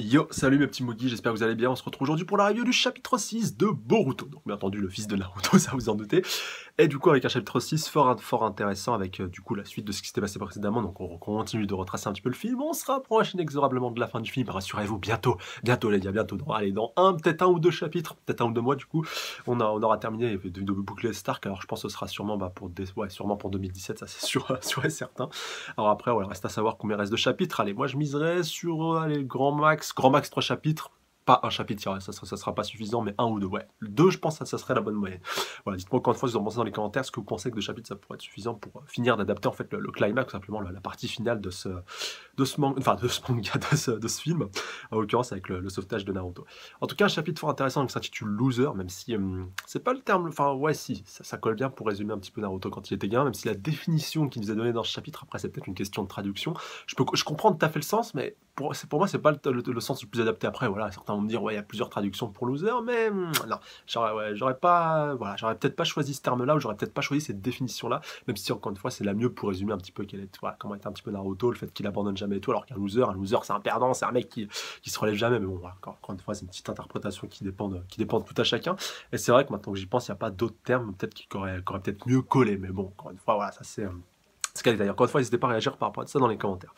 Yo, salut mes petits Mogi, j'espère que vous allez bien. On se retrouve aujourd'hui pour la review du chapitre 6 de Boruto. Donc bien entendu le fils de Naruto, ça vous en doutez. Et du coup avec un chapitre 6 fort intéressant avec du coup la suite de ce qui s'était passé précédemment. Donc on continue de retracer un petit peu le film. On se rapproche inexorablement de la fin du film. Rassurez-vous, bientôt les gars, bientôt. Allez, dans peut-être un ou deux chapitres, peut-être un ou deux mois du coup, on aura terminé de boucler Stark. Alors je pense que ce sera sûrement sûrement pour 2017, ça c'est sûr, sûr et certain. Alors après, voilà, reste à savoir combien il reste de chapitres. Allez, moi je miserais sur allez, grand max 3 chapitres. Pas un chapitre, ça sera pas suffisant, mais un ou deux. Ouais, deux, je pense que ça serait la bonne moyenne. Voilà, dites-moi encore une fois, si vous en pensez dans les commentaires, est-ce que vous pensez que deux chapitres, ça pourrait être suffisant pour finir d'adapter en fait le climax, simplement la partie finale de ce manga, de ce film, en l'occurrence avec le sauvetage de Naruto. En tout cas, un chapitre fort intéressant qui s'intitule Loser, même si c'est pas le terme, enfin ouais si, ça colle bien pour résumer un petit peu Naruto quand il était gamin, même si la définition qu'il nous a donnée dans ce chapitre, après c'est peut-être une question de traduction, je comprends tout à fait le sens, mais pour moi c'est pas le sens le plus adapté. Après voilà, certains vont me dire ouais il y a plusieurs traductions pour Loser, mais non, j'aurais peut-être pas choisi ce terme-là, ou j'aurais peut-être pas choisi cette définition-là, même si encore une fois c'est la mieux pour résumer un petit peu comment était un petit peu Naruto, le fait qu'il abandonne jamais et tout, alors qu'un loser c'est un perdant, c'est un mec qui se relève jamais, mais bon voilà, encore une fois c'est une petite interprétation qui dépend de tout à chacun, et c'est vrai que maintenant que j'y pense, il n'y a pas d'autres termes peut-être qui auraient peut-être mieux collé, mais bon, encore une fois voilà, ça c'est ce qu'elle est d'ailleurs. Encore une fois, n'hésitez pas à réagir par rapport à ça dans les commentaires.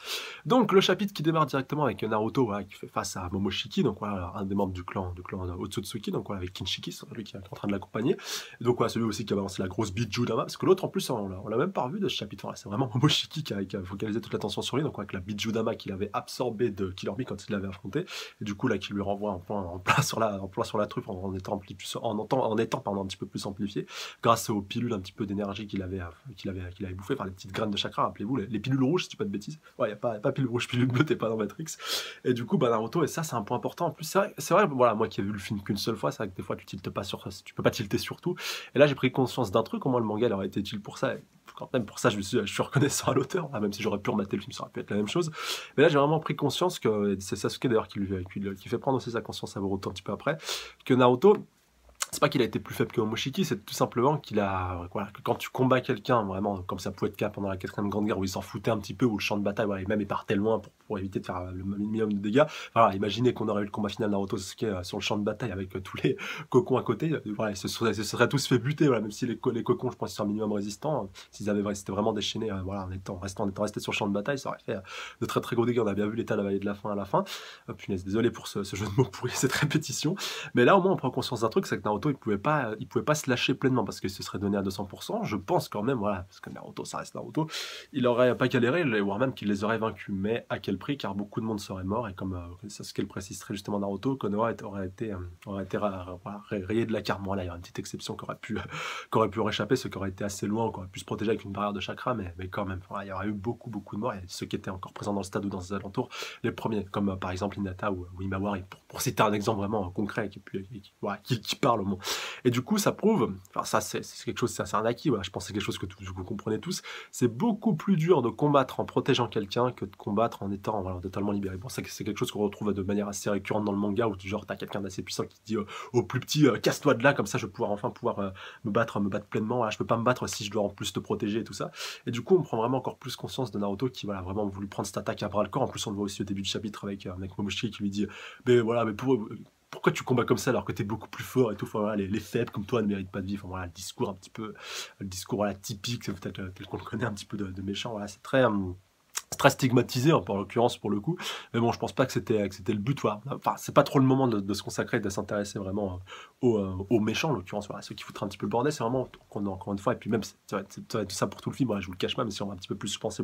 Donc le chapitre qui démarre directement avec Naruto, voilà, qui fait face à Momoshiki, donc voilà, un des membres du clan Otsutsuki, donc voilà, avec Kinshiki, c'est lui qui est en train de l'accompagner. Et donc voilà, celui aussi qui a balancé la grosse Bijudama, parce que l'autre en plus on l'a même pas revu de ce chapitre. Voilà, c'est vraiment Momoshiki qui a focalisé toute l'attention sur lui, donc avec la Bijudama qu'il avait absorbée de Killer Bee quand il l'avait affronté, et du coup là qui lui renvoie en plein sur la truffe en étant un petit peu plus amplifié, grâce aux pilules un petit peu d'énergie qu'il avait bouffé, enfin les petites graines de chakra, rappelez-vous, les pilules rouges, si tu dis pas de bêtises. Ouais, y a pas pilule rouge, pilule bleue, t'es pas dans Matrix. Et du coup, Naruto, et ça, c'est un point important. En plus, c'est vrai, voilà, moi qui ai vu le film qu'une seule fois, c'est vrai que des fois, tu peux pas tilter sur tout. Et là, j'ai pris conscience d'un truc, au moins le manga, il aurait été utile pour ça. Et quand même, pour ça, je suis reconnaissant à l'auteur, même si j'aurais pu remater le film, ça aurait pu être la même chose. Mais là, j'ai vraiment pris conscience que, c'est Sasuke d'ailleurs qui fait prendre aussi sa conscience à Boruto un petit peu après, que Naruto, c'est pas qu'il a été plus faible que Momoshiki, c'est tout simplement que quand tu combats quelqu'un, vraiment, comme ça pouvait être le cas pendant la 4ème Grande Guerre, où il s'en foutait un petit peu, où le champ de bataille, voilà, et même il partait loin pour éviter de faire le minimum de dégâts. Voilà, imaginez qu'on aurait eu le combat final Naruto Sasuke sur le champ de bataille avec tous les cocons à côté, voilà, ils se seraient tous fait buter, voilà, même si les cocons, je pense, ils sont un minimum résistants, s'étaient vraiment déchaînés, voilà, en restant restés sur le champ de bataille, ça aurait fait de très très gros dégâts. On a bien vu l'état de la vallée de la fin à la fin. Oh, punaise, désolé pour ce jeu de mots pourri, cette répétition. Mais là, au moins, on prend conscience d'un truc, c'est que Naruto, il pouvait pas se lâcher pleinement parce qu'il se serait donné à 200%. Je pense quand même, voilà, parce que Naruto, ça reste Naruto, il aurait pas galéré, voire même qu'il les aurait vaincus. Mais à quel prix? Car beaucoup de monde serait mort, et comme Sasuke le préciserait justement Naruto, Konoha aurait été rayé de la carte. Bon, là, il y a une petite exception qui aurait pu réchapper, ceux qui auraient été assez loin, qui auraient pu se protéger avec une barrière de chakra, mais quand même, voilà, il y aurait eu beaucoup de morts, et ceux qui étaient encore présents dans le stade ou dans ses alentours, les premiers, comme par exemple Hinata ou Imawari, pour citer un exemple vraiment concret qui parle au monde. Et du coup, ça prouve, enfin ça c'est quelque chose, c'est un acquis, voilà, je pense que c'est quelque chose que vous comprenez tous, c'est beaucoup plus dur de combattre en protégeant quelqu'un que de combattre en étant totalement libéré. Bon, c'est quelque chose qu'on retrouve de manière assez récurrente dans le manga, où genre t'as quelqu'un d'assez puissant qui te dit au plus petit, casse-toi de là, comme ça je vais pouvoir me battre pleinement, voilà, je peux pas me battre si je dois en plus te protéger et tout ça. Et du coup, on prend vraiment encore plus conscience de Naruto qui voilà, vraiment voulu prendre cette attaque à bras le corps. En plus, on le voit aussi au début du chapitre avec Momoshiki qui lui dit mais voilà, mais pourquoi tu combats comme ça alors que t'es beaucoup plus fort et tout, enfin, voilà, les faibles comme toi ne méritent pas de vivre. Enfin, voilà, le discours voilà, typique, c'est peut-être tel qu'on le connaît un petit peu de méchant, voilà, c'est très stigmatisé, hein, en l'occurrence pour le coup, mais bon, je pense pas que c'était le but, voilà. Enfin, c'est pas trop le moment de se consacrer, de s'intéresser vraiment aux méchants, en l'occurrence, voilà, ceux qui foutent un petit peu le bordel, c'est vraiment, encore une fois, et puis même, ça va être ça pour tout le film, voilà, je vous le cache pas, mais si on va un petit peu plus penser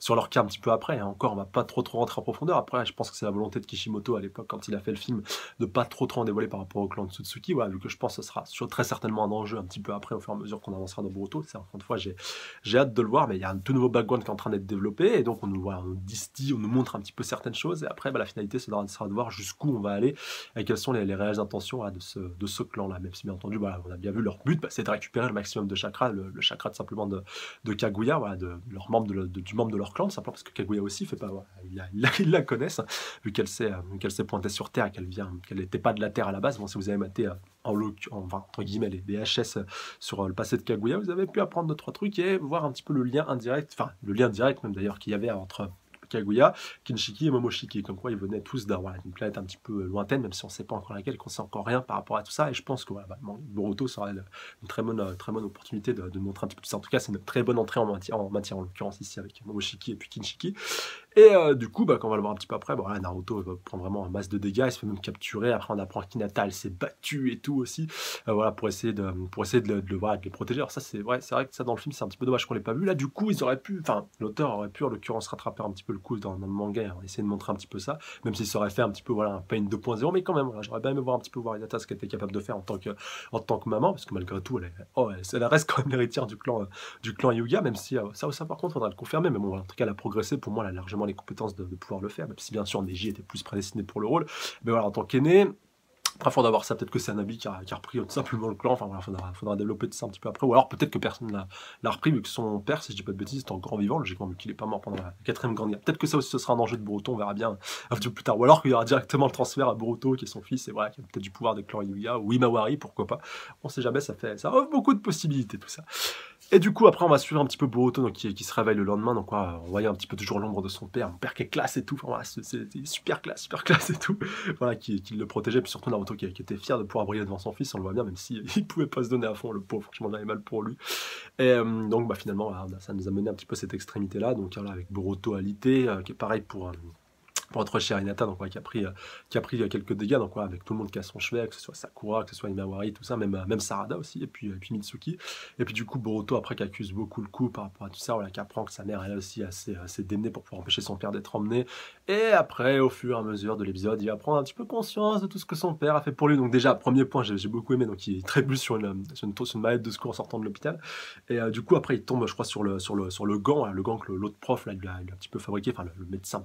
sur leur cas un petit peu après, hein, encore, on va pas trop rentrer en profondeur. Après, je pense que c'est la volonté de Kishimoto à l'époque, quand il a fait le film, de pas trop en dévoiler par rapport au clan de Tsutsuki, voilà, vu que je pense que ce sera très certainement un enjeu un petit peu après, au fur et à mesure qu'on avancera dans Boruto. C'est encore une fois, j'ai hâte de le voir, mais il y a un tout nouveau background qui est en train d'être développé, et donc on nous distille, on nous montre un petit peu certaines choses, et après la finalité sera de voir jusqu'où on va aller et quelles sont les réelles intentions de ce clan-là, même si bien entendu, voilà, on a bien vu leur but, c'est de récupérer le maximum de chakra, le chakra simplement de Kaguya, voilà, leur membre du membre de leur clan, tout simplement parce que Kaguya aussi fait pas, voilà, ils la connaissent, vu qu'elle s'est pointée sur Terre et qu'elle n'était pas de la Terre à la base. Bon, si vous avez maté entre guillemets les HS sur le passé de Kaguya, vous avez pu apprendre 2-3 trucs et voir un petit peu le lien indirect, enfin le lien direct même d'ailleurs qu'il y avait entre Kaguya, Kinshiki et Momoshiki, comme quoi ils venaient tous d'une planète un petit peu lointaine, même si on ne sait pas encore laquelle, qu'on sait encore rien par rapport à tout ça, et je pense que Boruto sera une très bonne opportunité de montrer un petit peu tout ça. En tout cas, c'est une très bonne entrée en l'occurrence ici avec Momoshiki et puis Kinshiki. Et du coup, quand on va le voir un petit peu après, Naruto va prendre vraiment un masse de dégâts, il se fait même capturer, après on apprend qu'Hinata elle s'est battue et tout aussi, pour essayer de les protéger. Alors ça c'est vrai que ça dans le film c'est un petit peu dommage qu'on l'ait pas vu. Là du coup l'auteur aurait pu en l'occurrence rattraper un petit peu le coup dans le manga, et essayer de montrer un petit peu ça, même s'il s'aurait fait un petit peu un Pain 2.0, mais quand même j'aurais bien aimé voir un petit peu Hinata ce qu'elle était capable de faire en tant que maman, parce que malgré tout elle reste quand même l'héritière du clan Hyuga, même si ça par contre faudra le confirmer, mais bon en tout cas elle a progressé, pour moi elle a largement les compétences de pouvoir le faire, même si bien sûr Neji était plus prédestiné pour le rôle, mais voilà, en tant qu'aîné, après, il faudra voir ça, peut-être que c'est Anabi qui a repris tout simplement le clan, enfin voilà, faudra développer tout ça un petit peu après, ou alors peut-être que personne l'a repris, vu que son père, si je dis pas de bêtises, est encore vivant, logiquement, vu qu'il est pas mort pendant la 4ème Grande Guerre. Peut-être que ça aussi, ce sera un enjeu de Boruto, on verra bien un petit peu plus tard, ou alors qu'il y aura directement le transfert à Boruto, qui est son fils, et voilà, qui a peut-être du pouvoir des clans Hyuga, ou Himawari, pourquoi pas, on sait jamais, ça offre beaucoup de possibilités, tout ça. Et du coup, après, on va suivre un petit peu Boruto, donc, qui se réveille le lendemain, donc on voyait un petit peu toujours l'ombre de son père, mon père qui est classe et tout, enfin, voilà, c'est super classe et tout, voilà, qui le protégeait, puis surtout Naruto qui était fier de pouvoir briller devant son fils, on le voit bien, même si il pouvait pas se donner à fond, le pauvre, franchement, on avait mal pour lui. Et donc, finalement, ça nous a mené un petit peu à cette extrémité-là, donc là, avec Boruto alité, qui est pareil pour notre chère Hinata, donc qui a pris quelques dégâts, donc avec tout le monde qui a son chevet, que ce soit Sakura, que ce soit Himawari, tout ça, même Sarada aussi, et puis Mitsuki, et puis du coup Boruto après qui accuse beaucoup le coup par rapport à tout ça, voilà, qui apprend que sa mère elle aussi assez démenée pour pouvoir empêcher son père d'être emmené, et après au fur et à mesure de l'épisode il va prendre un petit peu conscience de tout ce que son père a fait pour lui, donc déjà premier point j'ai beaucoup aimé, donc il trébuche sur une mallette de secours en sortant de l'hôpital, et du coup après il tombe je crois sur le gant, le gant que l'autre prof là, il a un petit peu fabriqué, enfin le médecin,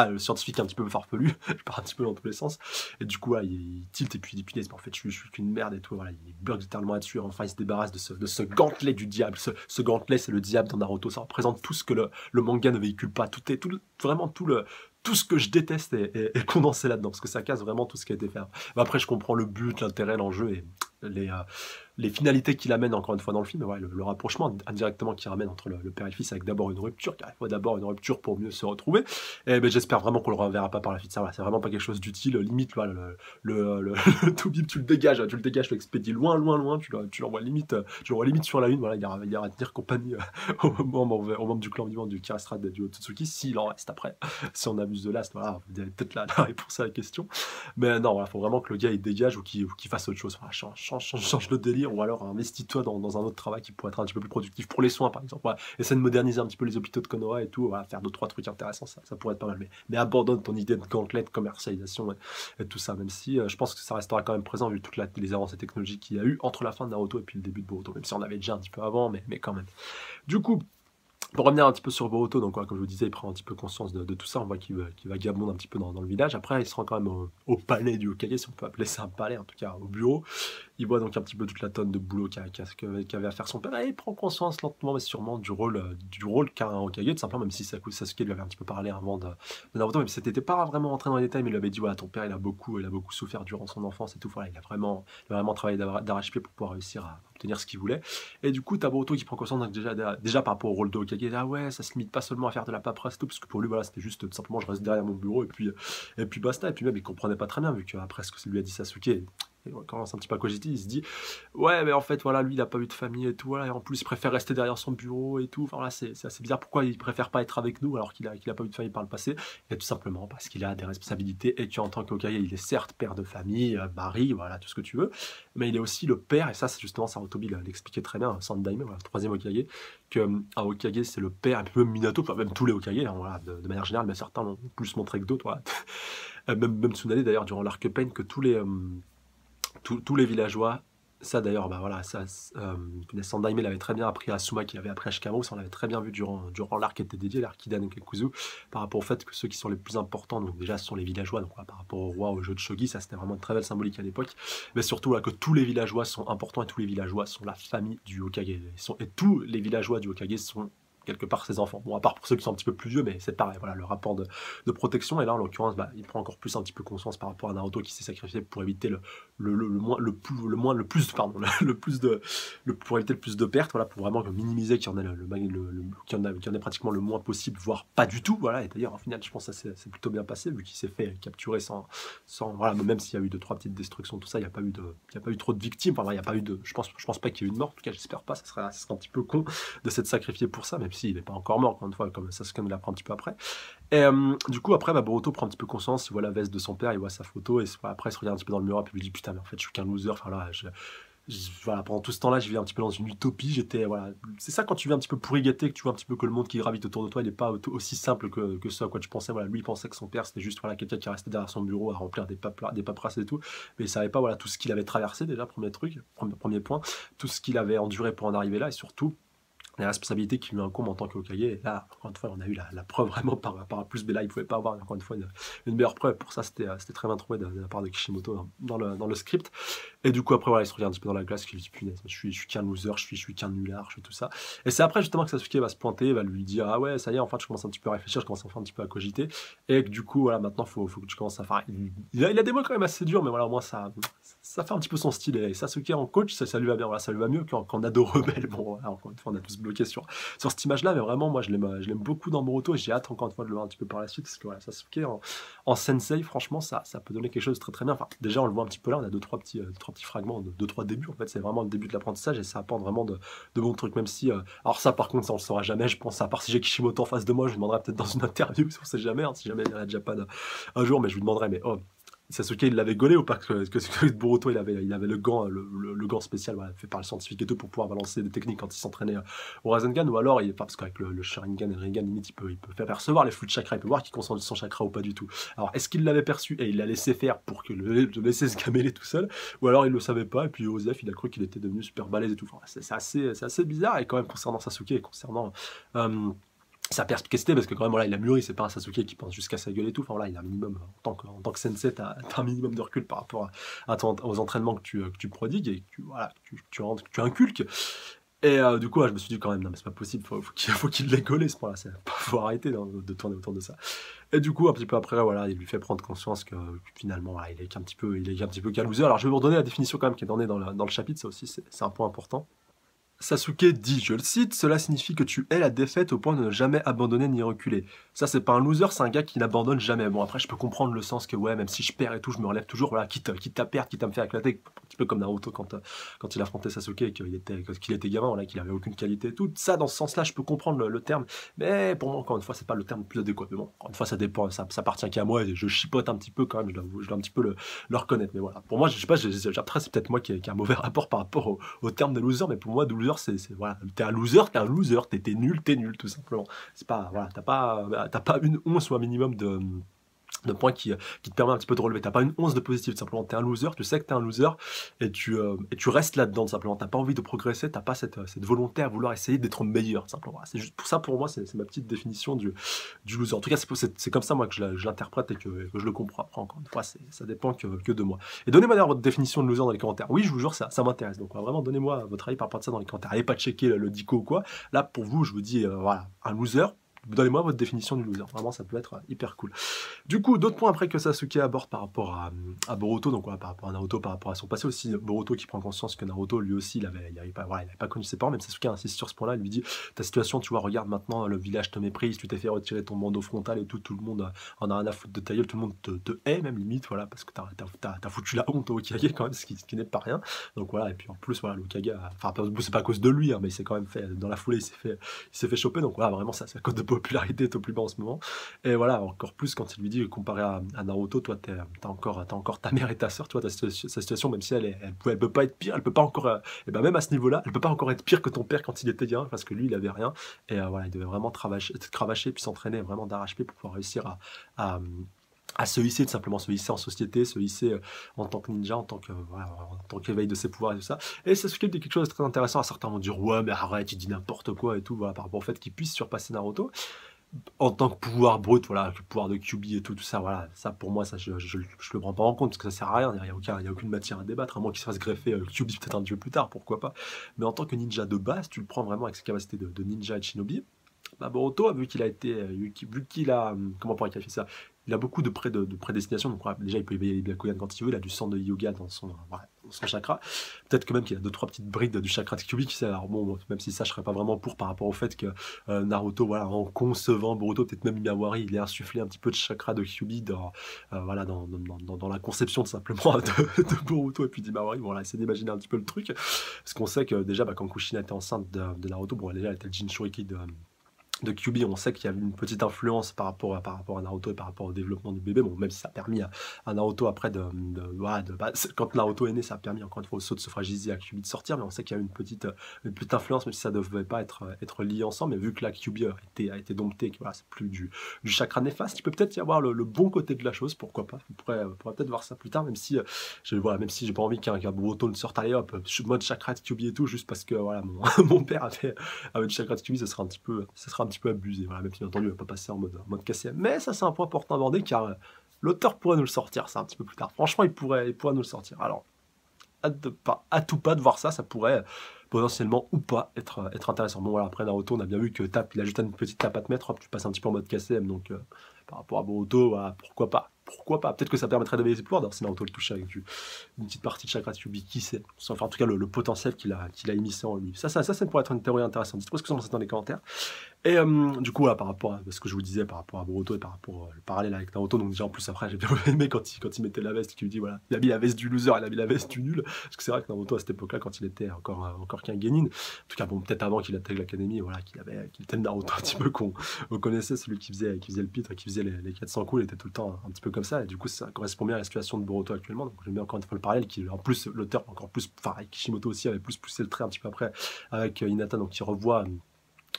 le scientifique un petit peu farfelu, je pars un petit peu dans tous les sens, et du coup il tilte et puis il dit en fait je suis qu'une merde et tout, voilà, il burk littéralement là-dessus, enfin il se débarrasse de ce gantelet du diable, ce gantelet c'est le diable dans Naruto, ça représente tout ce que le manga ne véhicule pas, vraiment tout ce que je déteste est condensé là-dedans, parce que ça casse vraiment tout ce qui a été fait. Mais après, je comprends le but, l'intérêt, l'enjeu et les finalités qu'il amène encore une fois dans le film, le rapprochement indirectement qu'il ramène entre le père et le fils, avec d'abord une rupture, car il faut d'abord une rupture pour mieux se retrouver. Et j'espère vraiment qu'on le reverra pas par la suite. Ça, c'est vraiment pas quelque chose d'utile. Limite, le Toubib, tu le dégages, tu l'expédies loin, tu l'envoies limite sur la lune. Voilà, il y aura à tenir compagnie aux membres du clan vivant qui restera du Otsutsuki, s'il en reste après. Si on abuse de l'ast, voilà, vous avez peut-être la réponse à la question. Mais non, voilà, faut vraiment que le gars il dégage ou qu'il fasse autre chose. Voilà, change de délire, ou alors investis-toi dans un autre travail qui pourrait être un petit peu plus productif pour les soins par exemple. Voilà. Essaie de moderniser un petit peu les hôpitaux de Konoha et tout, voilà, faire 2-3 trucs intéressants, ça pourrait être pas mal. Mais abandonne ton idée de gantelet, de commercialisation et tout ça, même si je pense que ça restera quand même présent vu toutes les avancées technologiques qu'il y a eu entre la fin de Naruto et puis le début de Boruto, même si on avait déjà un petit peu avant, mais quand même. Du coup, pour revenir un petit peu sur Boruto, donc comme je vous disais, il prend un petit peu conscience de tout ça, on voit qu'il vagabonde un petit peu dans le village. Après, il se rend quand même au palais du Hokage, si on peut appeler ça un palais, en tout cas au bureau. Il voit donc un petit peu toute la tonne de boulot qu'avait à faire son père, et il prend conscience lentement mais sûrement du rôle qu'a un Hokage, tout simplement, même si Sasuke lui avait un petit peu parlé avant de Naruto, même si c'était pas vraiment rentré dans les détails, mais il lui avait dit, voilà, ton père il a beaucoup souffert durant son enfance et tout, voilà, il a vraiment travaillé d'arrache-pied pour pouvoir réussir à obtenir ce qu'il voulait. Et du coup, t'as Boruto qui prend conscience déjà par rapport au rôle de Hokage, ah ouais, ça se limite pas seulement à faire de la paperasse tout, parce que pour lui, voilà, c'était juste tout simplement je reste derrière mon bureau et puis basta. Et puis même, il comprenait pas très bien, vu qu'après ce que lui a dit Sasuke, il commence un petit peu à cogiter, il se dit ouais mais en fait voilà, lui il a pas eu de famille et tout, voilà, et en plus il préfère rester derrière son bureau et tout, enfin là c'est assez bizarre, pourquoi il préfère pas être avec nous alors qu'il a pas eu de famille par le passé, et tout simplement parce qu'il a des responsabilités, et qu'en tant qu'Hokage il est certes père de famille, mari, voilà, tout ce que tu veux, mais il est aussi le père, et ça c'est justement Sarutobi l'expliquait très bien, Sandaime, voilà, le 3e Hokage, que un Hokage c'est le père, et puis même Minato, enfin même tous les Hokage, hein, voilà, de manière générale, mais certains l'ont plus montré que d'autres, voilà. même Tsunade d'ailleurs durant l'arc Pain, que tous les villageois, ça d'ailleurs, voilà, Sandaime l'avait très bien appris à Asuma, qui avait appris à Shikamaru, ça on l'avait très bien vu durant l'arc qui était dédié, l'arc Kidan et Kekuzu, par rapport au fait que ceux qui sont les plus importants, donc déjà ce sont les villageois, donc par rapport au roi, au jeu de Shogi, ça c'était vraiment une très belle symbolique à l'époque, mais surtout là, que tous les villageois sont importants, et tous les villageois sont la famille du Hokage, et tous les villageois du Hokage sont quelque part ses enfants. Bon, à part pour ceux qui sont un petit peu plus vieux, mais c'est pareil, voilà, le rapport de protection. Et là, en l'occurrence, bah, il prend encore plus un petit peu conscience par rapport à Naruto qui s'est sacrifié pour éviter pour éviter le plus de pertes, voilà, pour vraiment minimiser qu'il y en ait qu'il y en ait pratiquement le moins possible, voire pas du tout, voilà. Et d'ailleurs, au final, je pense que ça s'est plutôt bien passé vu qu'il s'est fait capturer sans voilà, même s'il y a eu deux trois petites destructions, tout ça, il n'y a pas eu trop de victimes. Enfin, il y a pas eu je pense pas qu'il y ait eu de mort. En tout cas, j'espère pas. Ça serait un petit peu con de s'être sacrifié pour ça, même s'il n'est pas encore mort, encore une fois, comme Sasuke nous l'apprend un petit peu après. Et du coup, après, bah, Boruto prend un petit peu conscience, il voit la veste de son père, il voit sa photo, et après, il se regarde un petit peu dans le miroir, puis il lui dit putain, mais en fait, je suis qu'un loser. Enfin là, voilà, pendant tout ce temps-là, je vivais un petit peu dans une utopie. Voilà, c'est ça quand tu vis un petit peu pourri gâté, que tu vois un petit peu que le monde qui gravite autour de toi, il n'est pas aussi simple que ce à quoi tu pensais. Voilà, lui, il pensait que son père, c'était juste voilà, quelqu'un qui restait derrière son bureau à remplir des paperasses et tout, mais il savait pas voilà tout ce qu'il avait traversé déjà, premier point, tout ce qu'il avait enduré pour en arriver là, et surtout les responsabilités qui lui incombent en tant que Hokage. Et là, encore une fois, on a eu la preuve vraiment par A plus B. Là, il ne pouvait pas avoir, encore une fois, une meilleure preuve. Pour ça, c'était très bien trouvé de la part de Kishimoto dans le script. Et du coup, après, voilà, il se regarde un petit peu dans la glace, il dit punaise, je suis qu'un loser, je suis qu'un nulard, je suis tout ça. Et c'est après, justement, que Sasuke va se pointer, va lui dire ah ouais, ça y est, en fait, je commence un petit peu à réfléchir, je commence enfin un petit peu à cogiter. Et que du coup, voilà, maintenant, faut que tu commences à faire. Il a des mots quand même assez durs, mais voilà, au moins, ça fait un petit peu son style. Et Sasuke en coach, ça lui va bien. Voilà, ça lui va mieux qu'en ado rebelle. Bon, voilà, encore une fois, on a tous bloqué sur cette image-là, mais vraiment, moi, je l'aime beaucoup dans Boruto et j'ai hâte, encore une fois, de le voir un petit peu par la suite, parce que voilà, Sasuke en sensei, franchement, ça peut donner quelque chose de très très bien. Enfin, déjà, on le voit un petit peu là, on a deux, trois petits fragments, deux, trois débuts, en fait, c'est vraiment le début de l'apprentissage et ça apporte vraiment de bons trucs, même si, alors ça, par contre, ça, on le saura jamais, je pense, à part si j'ai Kishimoto en face de moi, je lui demanderai peut-être dans une interview, on sait jamais, hein, si jamais il y en a déjà pas un jour, mais je lui demanderai, mais oh, Sasuke, il l'avait gaulé ou pas que Boruto, il avait le gant, le gant spécial voilà, fait par le scientifique et tout pour pouvoir balancer des techniques quand il s'entraînait au Rasengan, ou alors, parce qu'avec le Sharingan et le Rinnegan, limite, il peut faire percevoir les flux de chakra, il peut voir qu'il concentre son chakra ou pas du tout. Alors, est-ce qu'il l'avait perçu et il l'a laissé faire pour que le laisser se gameler tout seul, ou alors il le savait pas, et puis Osef, il a cru qu'il était devenu super balèze et tout. Enfin, c'est assez bizarre, et quand même, concernant Sasuke et concernant. Sa perspicacité, parce que quand même voilà, il a mûri, c'est pas un Sasuke qui pense jusqu'à sa gueule et tout, enfin voilà, il a un minimum, en tant que sensei, t'as un minimum de recul par rapport aux entraînements que tu prodigues et que tu inculques. Et du coup, je me suis dit quand même, non mais c'est pas possible, faut qu'il l'ait gaulé ce point-là, faut arrêter de tourner autour de ça. Et du coup, un petit peu après, voilà, il lui fait prendre conscience que finalement, voilà, il est qu'un petit peu qu'un loser. Alors je vais vous redonner la définition quand même qui est donnée dans le chapitre, ça aussi c'est un point important. Sasuke dit, je le cite, cela signifie que tu hais la défaite au point de ne jamais abandonner ni reculer. Ça, c'est pas un loser, c'est un gars qui n'abandonne jamais. Bon, après, je peux comprendre le sens que, ouais, même si je perds et tout, je me relève toujours, voilà, quitte à perdre, quitte à me faire éclater. Un petit peu comme Naruto quand il affrontait Sasuke et qu'il était gamin, voilà, qu'il avait aucune qualité et tout. Ça, dans ce sens-là, je peux comprendre le terme. Mais pour moi, encore une fois, c'est pas le terme le plus adéquat. Mais bon, encore une fois, ça dépend, ça appartient qu'à moi et je chipote un petit peu quand même, je dois un petit peu le reconnaître. Mais voilà, pour moi, je sais pas, après, c'est peut-être moi qui ai un mauvais rapport par rapport au terme de loser, mais pour moi, de loser, voilà, t'es un loser, t'es nul, tout simplement. C'est pas, voilà, t'as pas une once ou un minimum de points qui te permet un petit peu de relever. T'as pas une once de positif, tout simplement. T'es un loser, tu sais que t'es un loser, et tu restes là-dedans, tout simplement. T'as pas envie de progresser, t'as pas cette volonté à vouloir essayer d'être meilleur, tout simplement. Voilà, c'est juste pour ça, pour moi, c'est ma petite définition du loser. En tout cas, c'est comme ça, moi, que je l'interprète et que je le comprends. Après, encore une fois, ça dépend que de moi. Et donnez-moi d'ailleurs votre définition de loser dans les commentaires. Oui, je vous jure, ça m'intéresse. Donc, vraiment, donnez-moi votre avis par rapport à ça dans les commentaires. Allez pas checker le dico ou quoi. Là, pour vous, je vous dis, voilà, un loser. Donnez-moi votre définition du loser. Vraiment, ça peut être hyper cool. Du coup, d'autres points après que Sasuke aborde par rapport à Boruto, donc voilà, par rapport à Naruto, par rapport à son passé aussi, Boruto qui prend conscience que Naruto, lui aussi, il avait pas connu ses parents, même Sasuke insiste sur ce point-là, il lui dit, ta situation, tu vois, regarde maintenant, le village te méprise, tu t'es fait retirer ton bandeau frontal et tout le monde en a rien à foutre de ta gueule, tout le monde te hait, même limite, voilà, parce que t'as foutu la honte au Hokage quand même, ce qui n'est pas rien. Donc voilà, et puis en plus, voilà, le Hokage, enfin, c'est pas à cause de lui, hein, mais il s'est quand même fait, dans la foulée, il s'est fait choper, donc voilà, vraiment, ça, c'est à cause de popularité, est au plus bas en ce moment. Et voilà, encore plus quand il lui dit, comparé à Naruto, toi, t'as encore ta mère et ta soeur, tu vois, sa situation, même si elle peut pas être pire, elle peut pas encore, et ben même à ce niveau-là, elle peut pas encore être pire que ton père quand il était gamin, parce que lui, il avait rien, et voilà, il devait vraiment cravacher, puis s'entraîner vraiment d'arrache-pied pour pouvoir réussir à se hisser, tout simplement se hisser en société, se hisser en tant que ninja, voilà, en tant qu'éveil de ses pouvoirs et tout ça. Et Sasuke dit quelque chose de très intéressant. À certains vont dire ouais mais arrête, il dit n'importe quoi et tout, voilà, par rapport au fait qu'il puisse surpasser Naruto en tant que pouvoir brut, voilà, le pouvoir de Kyuubi et tout ça, voilà, ça pour moi, ça je le prends pas en compte parce que ça sert à rien, il y a aucune matière à débattre, à moins qu'il se fasse greffer Kyuubi peut-être un dieu plus tard, pourquoi pas. Mais en tant que ninja de base, tu le prends vraiment avec ses capacités de ninja et de shinobi. bah, Boruto, vu qu'il a été, vu qu'il a, comment on pourrait qualifier ça? Il a beaucoup de prédestination, donc voilà, déjà il peut éveiller les Byakugan quand il veut, il a du sang de Hyuga dans son, voilà, dans son chakra. Peut-être que même qu'il a deux trois petites brides du chakra de Kyuubi, qui sait, alors bon, même si ça je serais pas vraiment pour par rapport au fait que Naruto, voilà, en concevant Boruto, peut-être même Miyawari, il a insufflé un petit peu de chakra de Kyuubi dans, voilà, dans la conception tout simplement de Boruto et puis d'Imawari. Bon, là, essayez d'imaginer un petit peu le truc, parce qu'on sait que déjà, bah, quand Kushina était enceinte de Naruto, bon, déjà elle était le Jinchuriki de Kyuubi, on sait qu'il y avait une petite influence par rapport à Naruto et par rapport au développement du bébé. Bon, même si ça a permis à Naruto après voilà, bah, quand Naruto est né, ça a permis encore une fois au saut de se fragiliser à Kyuubi de sortir, mais on sait qu'il y a eu une petite influence, même si ça ne devait pas être lié ensemble. Mais vu que là, Kyuubi a été dompté, que voilà, c'est plus du chakra néfaste, il peut peut-être y avoir le bon côté de la chose, pourquoi pas. On pourrait peut-être voir ça plus tard, même si voilà, même si j'ai pas envie qu'un Boruto ne sorte, allez hop, mode chakra de Kyuubi et tout, juste parce que voilà, mon père avait du chakra de Kyuubi, ça sera un petit peu abusé. Voilà, même si bien entendu, il va pas passer en mode KCM. Mais ça, c'est un point important à aborder car l'auteur pourrait nous le sortir, ça un petit peu plus tard. Franchement, il pourrait nous le sortir. Alors, à tout pas de voir ça, ça pourrait potentiellement ou pas être intéressant. Bon, voilà, après Naruto, on a bien vu que il a juste une petite tape à te mettre, hop, tu passes un petit peu en mode KCM. Donc, par rapport à Boruto, voilà, pourquoi pas? Pourquoi pas? Peut-être que ça permettrait d'éveiller ses pouvoirs. D'ailleurs, si Naruto le touchait avec une petite partie de chakra Kyuubi, qui sait? Enfin, en tout cas, le potentiel qu'il a émissé en lui. Ça pourrait être une théorie intéressante. Dites-moi ce que vous en pensez dans les commentaires. Et du coup, voilà, par rapport à ce que je vous disais, par rapport à Boruto et par rapport le parallèle avec Naruto, donc déjà en plus après, j'ai bien aimé quand il mettait la veste, qui lui dit voilà, il a mis la veste du loser, il a mis la veste du nul. Parce que c'est vrai que Naruto à cette époque-là, quand il était encore qu'un genin, en tout cas, bon, peut-être avant qu'il intègre l'académie, voilà, qu'il était le Naruto un petit peu qu'on connaissait, celui qui faisait le pitre, qui faisait les 400 coups, il était tout le temps un petit peu comme ça. Et du coup, ça correspond bien à la situation de Boruto actuellement. Donc j'aime bien encore une fois le parallèle, qui en plus, l'auteur, encore plus, enfin, Kishimoto aussi avait plus poussé le trait un petit peu après avec Hinata, donc il revoit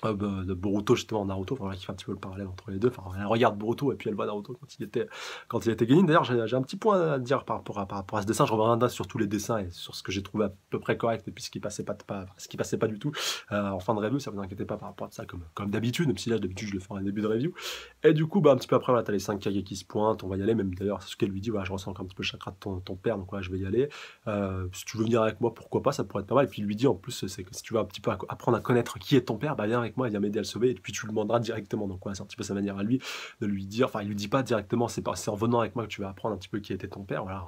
de Boruto justement en Naruto, enfin, voilà, qui fait un petit peu le parallèle entre les deux. Enfin, elle regarde Boruto et puis elle voit Naruto quand il était Genin. D'ailleurs, j'ai un petit point à dire par rapport à ce dessin. Je reviendrai sur tous les dessins et sur ce que j'ai trouvé à peu près correct et puis ce qui passait pas du tout en fin de review. Ça vous inquiétez pas par rapport à ça, comme d'habitude, même si là d'habitude je le fais en début de review. Et du coup, bah, un petit peu après, voilà, t'as les 5 Kage qui se pointent, on va y aller. Même d'ailleurs, c'est ce qu'elle lui dit, voilà, je ressens encore un petit peu le chakra de ton père, donc voilà, je vais y aller. Si tu veux venir avec moi, pourquoi pas, ça pourrait être pas mal. Et puis il lui dit en plus, c'est que si tu veux un petit peu apprendre à connaître qui est ton père, bah viens avec moi, il vient m'aider à le sauver, et puis tu le demanderas directement. Donc voilà, c'est un petit peu sa manière à lui de lui dire, enfin il lui dit pas directement, c'est en venant avec moi que tu vas apprendre un petit peu qui était ton père, voilà,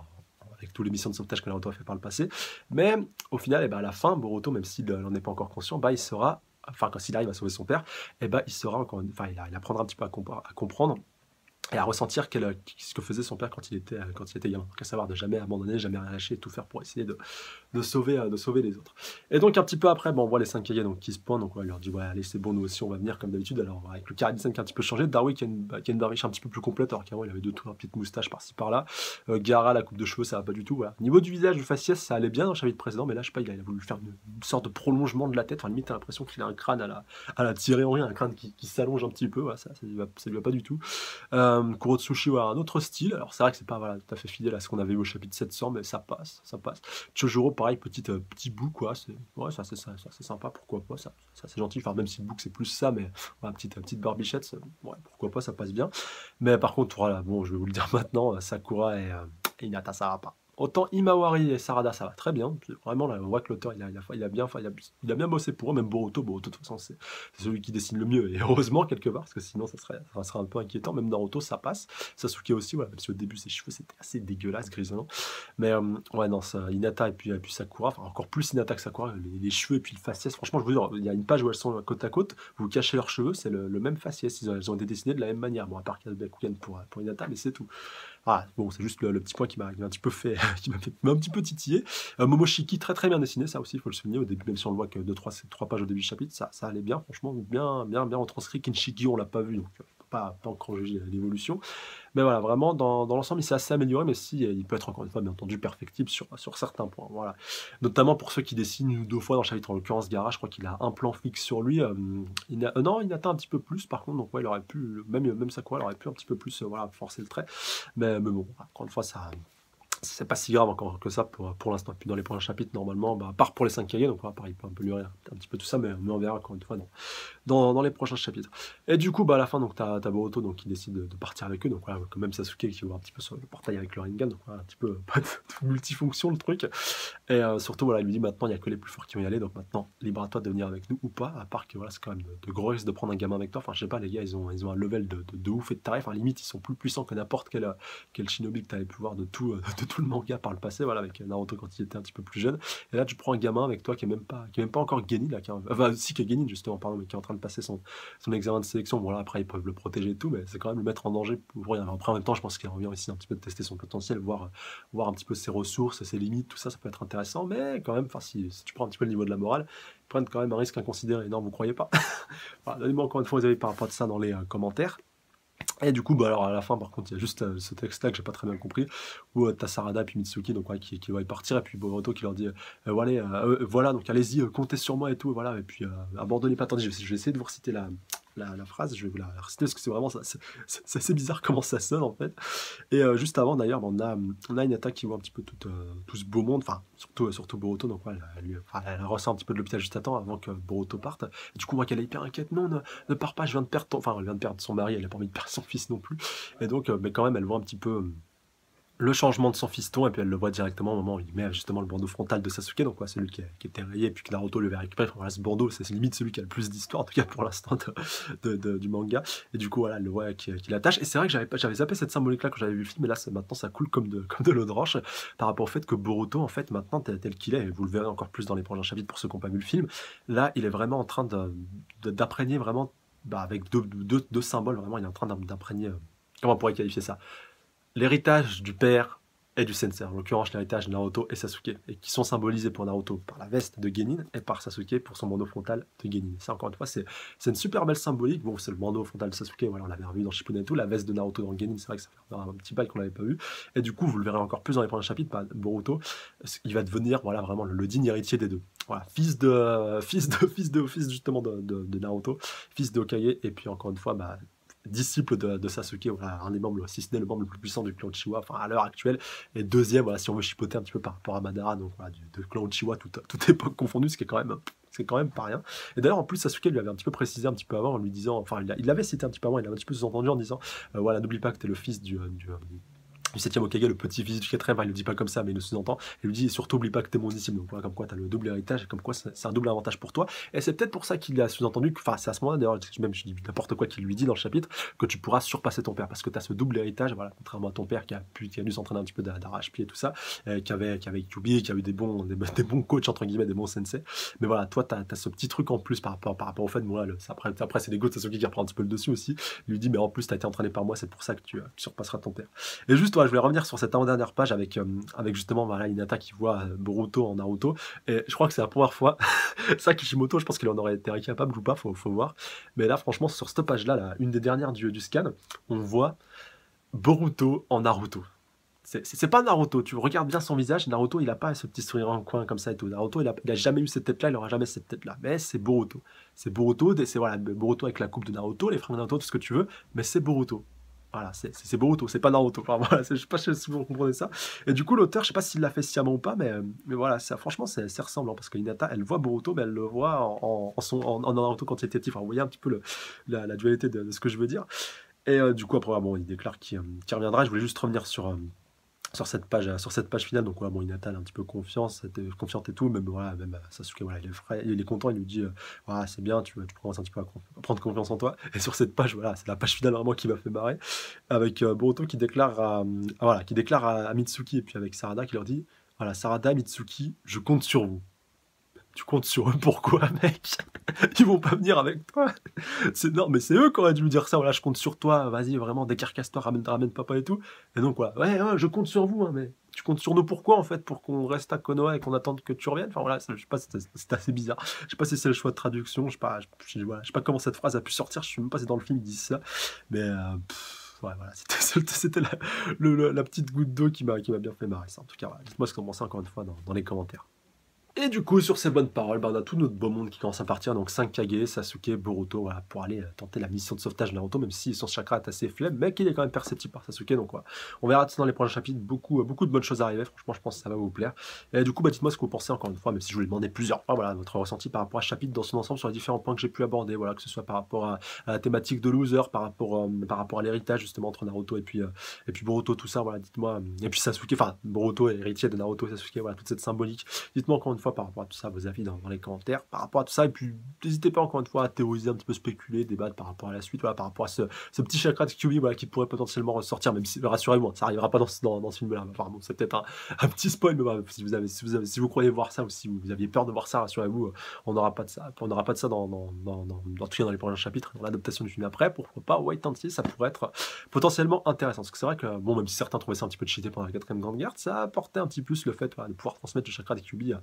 avec toutes les missions de sauvetage que Naruto a fait par le passé. Mais au final, et ben à la fin, Boruto, même s'il n'en est pas encore conscient, bah il sera, enfin quand il arrive à sauver son père, et ben il sera encore, enfin il apprendra un petit peu à comprendre et à ressentir ce que faisait son père quand il était gamin. Donc à savoir de jamais abandonner, jamais rien lâcher, tout faire pour essayer de sauver les autres. Et donc un petit peu après, bon, on voit les 5 Kage donc, qui se pointent, donc ouais, il leur dit ouais allez c'est bon, nous aussi on va venir comme d'habitude. Alors avec le Karadin qui a un petit peu changé, Darui qui a une barbiche un petit peu plus complète, alors qu'avant il avait deux trois petites moustaches par-ci par-là. Gaara, la coupe de cheveux, ça va pas du tout. Voilà. Niveau du visage, du faciès, ça allait bien dans le chapitre précédent, mais là je sais pas, il a voulu faire une sorte de prolongement de la tête, enfin limite t'as l'impression qu'il a un crâne à la tirer en rien, un crâne qui s'allonge un petit peu, voilà, ça lui va pas du tout. Kurotsushi, voilà, un autre style. Alors c'est vrai que c'est pas voilà, tout à fait fidèle à ce qu'on avait vu au chapitre 700, mais ça passe, ça passe. Chojuro, pareil, petit bout, quoi. Ouais, c'est sympa, pourquoi pas, ça c'est gentil. Enfin, même si le book c'est plus ça, mais voilà, petite barbichette, ouais, pourquoi pas, ça passe bien. Mais par contre, voilà, bon, je vais vous le dire maintenant, Sakura et Hinata, ça va pas. Autant Imawari et Sarada, ça va très bien. Vraiment, là, on voit que l'auteur, il a bien bossé pour eux. Même Boruto, de toute façon, c'est celui qui dessine le mieux. Et heureusement, quelque part, parce que sinon, ça serait un peu inquiétant. Même Naruto, ça passe. Sasuke aussi, voilà, même si au début, ses cheveux, c'était assez dégueulasse, grisonnant. Mais ouais, non, ça, Hinata et puis Sakura, enfin, encore plus Hinata que Sakura, les cheveux et puis le faciès. Franchement, je vous dis, il y a une page où elles sont côte à côte. Vous cachez leurs cheveux, c'est le même faciès. Elles ont été dessinés de la même manière. Bon, à part qu'il y a Byakugan pour Hinata, mais c'est tout. Ah, bon, c'est juste le petit point qui m'a un petit peu fait, qui m'a un petit peu titillé. Momoshiki, très très bien dessiné, ça aussi, il faut le souligner. Au début, même si on le voit que 2-3 pages au début du chapitre, ça allait bien, franchement, bien retranscrit. Kinshiki, on l'a pas vu, donc pas encore juger l'évolution. Mais voilà, vraiment, dans l'ensemble, il s'est assez amélioré, mais si, il peut être encore une fois, bien entendu, perfectible sur certains points. Voilà. Notamment pour ceux qui dessinent une ou deux fois dans le chapitre, en l'occurrence, Gaara, je crois qu'il a un plan fixe sur lui. Non, il atteint un petit peu plus, par contre, donc ouais, il aurait pu, même Sakura, il aurait pu un petit peu plus voilà, forcer le trait. Mais bon, encore une fois, c'est pas si grave encore que ça pour l'instant. Et puis dans les prochains chapitres, normalement, bah, à part pour les 5 cahiers, donc voilà, pareil, il peut améliorer un petit peu tout ça, mais on verra encore une fois dans les prochains chapitres. Et du coup, bah, à la fin, donc t'as Boruto donc, qui décide de partir avec eux, donc voilà, quand même Sasuke qui ouvre un petit peu sur le portail avec le Rinnegan, donc voilà, un petit peu pas de multifonction le truc. Et surtout, voilà, il lui dit maintenant, il n'y a que les plus forts qui vont y aller, donc maintenant, libre à toi de venir avec nous ou pas, à part que voilà, c'est quand même de gros risques de prendre un gamin avec toi. Enfin, je sais pas, les gars, ils ont un level de ouf et de tarif. Enfin, limite, ils sont plus puissants que n'importe quel shinobi que tu avais pu voir de tout, de tout le manga par le passé, voilà, avec Naruto quand il était un petit peu plus jeune. Et là, tu prends un gamin avec toi qui est même pas encore Genin, là, enfin, si, qui est Genin, justement, pardon, mais qui est en train de passer son examen de sélection. Bon, là, après, ils peuvent le protéger et tout, mais c'est quand même le mettre en danger pour rien. Après, en même temps, je pense qu'il revient aussi un petit peu de tester son potentiel, voir un petit peu ses ressources, ses limites, tout ça, ça peut être intéressant, mais quand même, enfin, si tu prends un petit peu le niveau de la morale, ils prennent quand même un risque inconsidéré. Non, vous croyez pas? Voilà, donnez-moi encore une fois vos avis par rapport à ça dans les commentaires. Et du coup, bah alors à la fin, par contre, il y a juste ce texte-là que j'ai pas très bien compris, où t'as Sarada et puis Mitsuki donc, ouais, qui doivent partir, et puis Boruto qui leur dit voilà, donc allez-y, comptez sur moi et tout, voilà, et puis abandonnez pas. Attendez, je vais essayer de vous reciter la phrase, je vais vous la reciter parce que c'est vraiment ça, c'est assez bizarre comment ça sonne en fait. Et juste avant d'ailleurs, on a Hinata qui voit un petit peu tout ce beau monde, enfin surtout Boruto, donc ouais, elle ressort un petit peu de l'hôpital juste à temps avant que Boruto parte. Et du coup, moi qu'elle est hyper inquiète, non, ne pars pas, je viens de perdre enfin elle vient de perdre son mari, elle a pas envie de perdre son fils non plus. Et donc, mais quand même, elle voit un petit peu le changement de son fiston, et puis elle le voit directement au moment où il met justement le bandeau frontal de Sasuke, donc ouais, celui qui était rayé, et puis que Naruto lui avait récupéré. Enfin, voilà, ce bandeau, c'est limite celui qui a le plus d'histoire, en tout cas pour l'instant, du manga. Et du coup, voilà, elle le voit qui l'attache. Et c'est vrai que j'avais zappé cette symbolique-là quand j'avais vu le film, mais là, maintenant, ça coule comme de l'eau de roche, par rapport au fait que Boruto, en fait, maintenant, tel qu'il est, et vous le verrez encore plus dans les prochains chapitres pour ceux qui n'ont pas vu le film, là, il est vraiment en train d'imprégner vraiment, bah, avec deux symboles, vraiment, il est en train d'imprégner. Comment on pourrait qualifier ça? L'héritage du père et du sensei, en l'occurrence l'héritage de Naruto et Sasuke, et qui sont symbolisés pour Naruto par la veste de Genin et par Sasuke pour son bandeau frontal de Genin. Ça, encore une fois, c'est une super belle symbolique. Bon, c'est le bandeau frontal de Sasuke, voilà, on l'avait revu dans Shippuden et tout, la veste de Naruto dans Genin, c'est vrai que ça fait un petit bail qu'on l'avait pas vu. Et du coup, vous le verrez encore plus dans les prochains chapitres, bah, Boruto, il va devenir, voilà, vraiment le digne héritier des deux. Voilà, fils justement de Naruto, fils de Hokage, et puis encore une fois, bah, disciple de Sasuke, voilà, un des membres, si ce n'est le membre le plus puissant du clan Uchiwa, enfin à l'heure actuelle, et deuxième, voilà, si on veut chipoter un petit peu par rapport à Madara, donc voilà, de clan Uchiwa, toute époque confondue, ce qui est quand même pas rien. Et d'ailleurs, en plus, Sasuke lui avait un petit peu précisé un petit peu avant en lui disant, enfin, il l'avait cité un petit peu avant, il avait un petit peu sous-entendu en disant, voilà, n'oublie pas que t'es le fils du 7e Hokage, le petit-fils du 4e, enfin, il le dit pas comme ça, mais il le sous-entend. Il lui dit, et surtout, oublie pas que t'es mon disciple. Donc voilà, comme quoi t'as le double héritage, et comme quoi c'est un double avantage pour toi. Et c'est peut-être pour ça qu'il a sous-entendu, enfin, c'est à ce moment-là, d'ailleurs, même je dis n'importe quoi qu'il lui dit dans le chapitre, que tu pourras surpasser ton père, parce que t'as ce double héritage, voilà, contrairement à ton père qui a dû s'entraîner un petit peu d'arrache-pied et tout ça, qui avait Kyuubi, qui a eu des bons coachs, entre guillemets, des bons sensei. Mais voilà, toi, t'as ce petit truc en plus par rapport au fait, bon, là, après c'est l'ego de Sasuke qui reprend un petit peu le dessus aussi. Il lui dit, mais en plus, t'as été entraîné par moi, c'est pour ça que tu surpasseras ton père. Et juste, ouais, je voulais revenir sur cette avant-dernière page avec justement voilà, Hinata qui voit Boruto en Naruto. Et je crois que c'est la première fois. Ça, Kishimoto, je pense qu'il en aurait été incapable ou pas, faut voir. Mais là, franchement, sur cette page-là, là, une des dernières du scan, on voit Boruto en Naruto. C'est pas Naruto, tu regardes bien son visage, Naruto il a pas ce petit sourire en coin comme ça et tout. Naruto il a jamais eu cette tête-là, il aura jamais cette tête-là. Mais c'est Boruto. C'est Boruto, c'est voilà, Boruto avec la coupe de Naruto, les fringues de Naruto, tout ce que tu veux, mais c'est Boruto. Voilà, c'est Boruto, c'est pas Naruto. Enfin, voilà, je sais pas si vous comprenez ça. Et du coup, l'auteur, je sais pas s'il l'a fait sciemment ou pas, mais voilà, franchement, c'est ressemblant parce que Hinata, elle voit Boruto, mais elle le voit en Naruto quand il était petit. Enfin, vous voyez un petit peu la dualité de ce que je veux dire. Et du coup, après, bon, il déclare qu'il reviendra. Je voulais juste revenir sur cette page finale. Donc voilà, bon, Hinata elle a un petit peu confiante et tout, même voilà, même Sasuke, voilà, il est content, il lui dit voilà, c'est bien, tu commences un petit peu à prendre confiance en toi. Et sur cette page, voilà, c'est la page finale vraiment qui m'a fait marrer, avec Boruto qui déclare à Mitsuki et puis avec Sarada qui leur dit voilà, Sarada, Mitsuki, je compte sur vous. Tu comptes sur eux, pourquoi, mec? Ils vont pas venir avec toi. Non, mais c'est eux qui auraient dû lui dire ça. Voilà, je compte sur toi. Vas-y, vraiment, décarcasse-toi, ramène papa et tout. Et donc, voilà. Ouais, je compte sur vous, hein, mais tu comptes sur nous pourquoi, en fait? Pour qu'on reste à Konoha et qu'on attende que tu reviennes? Enfin, voilà, je sais pas, c'est assez bizarre. Je sais pas si c'est le choix de traduction. Voilà, je sais pas comment cette phrase a pu sortir. Je sais même pas si dans le film ils disent ça. Mais, ouais, voilà, c'était la petite goutte d'eau qui m'a bien fait marrer, ça. En tout cas, voilà. Dites-moi ce que vous pensez encore une fois dans les commentaires. Et du coup, sur ces bonnes paroles, on a tout notre beau monde qui commence à partir, donc 5 Kage, Sasuke, Boruto, voilà, pour aller tenter la mission de sauvetage de Naruto, même si son chakra est assez faible, mais qu'il est quand même perceptible par Sasuke, donc voilà. On verra tout ça dans les prochains chapitres, beaucoup de bonnes choses arriver, franchement, je pense que ça va vous plaire. Et du coup, dites-moi ce que vous pensez encore une fois, même si je vous l'ai demandé plusieurs fois, voilà, votre ressenti par rapport à ce chapitre dans son ensemble sur les différents points que j'ai pu aborder, voilà, que ce soit par rapport à la thématique de loser, par rapport à l'héritage justement entre Naruto et puis Boruto, tout ça, voilà, dites-moi, et puis Sasuke, enfin, Boruto est héritier de Naruto et Sasuke, voilà, toute cette symbolique. Dites-moi encore une fois par rapport à tout ça, vos avis dans les commentaires, par rapport à tout ça, et puis n'hésitez pas encore une fois à théoriser un petit peu, spéculer, débattre par rapport à la suite, voilà, par rapport à ce petit chakra de Kyuubi, voilà, qui pourrait potentiellement ressortir, même si, rassurez-moi, ça arrivera pas dans ce film-là, apparemment, c'est peut-être un petit spoil, mais voilà, si vous croyez voir ça, ou si vous aviez peur de voir ça, rassurez-vous, on n'aura pas de ça, en tout cas dans les prochains chapitres, dans l'adaptation du film après, pourquoi pas, White Entier, ça pourrait être potentiellement intéressant, parce que c'est vrai que, bon, même si certains trouvaient ça un petit peu cheaté pendant la 4ème Grande Guerre, ça apportait un petit plus le fait, voilà, de pouvoir transmettre le chakra de Kyuubi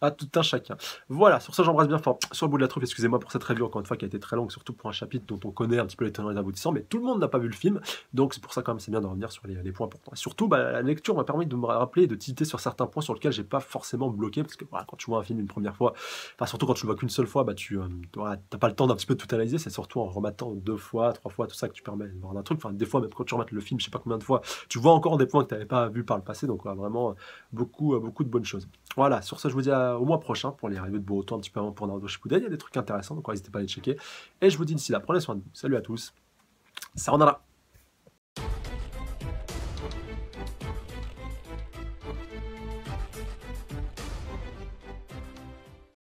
à tout un chacun. Voilà, sur ça j'embrasse bien fort sur le bout de la truffe, excusez-moi pour cette review encore une fois qui a été très longue, surtout pour un chapitre dont on connaît un petit peu les tenants et les aboutissants, mais tout le monde n'a pas vu le film, donc c'est pour ça quand même c'est bien de revenir sur les points importants. Et surtout, la lecture m'a permis de me rappeler et de tilter sur certains points sur lesquels j'ai pas forcément bloqué, parce que voilà, quand tu vois un film une première fois, enfin surtout quand tu le vois qu'une seule fois, voilà, t'as pas le temps d'un petit peu de tout analyser, c'est surtout en rematant 2 fois, 3 fois, tout ça que tu permets de voir un truc, enfin des fois même quand tu remates le film, je sais pas combien de fois, tu vois encore des points que tu n'avais pas vu par le passé, donc voilà, vraiment beaucoup de bonnes choses. Voilà, sur ce, je vous dis au mois prochain pour les reviews de Boruto un petit peu avant pour Naruto Shippuden. Il y a des trucs intéressants, donc n'hésitez pas à les checker. Et je vous dis d'ici là, prenez soin de vous. Salut à tous. Sayonara.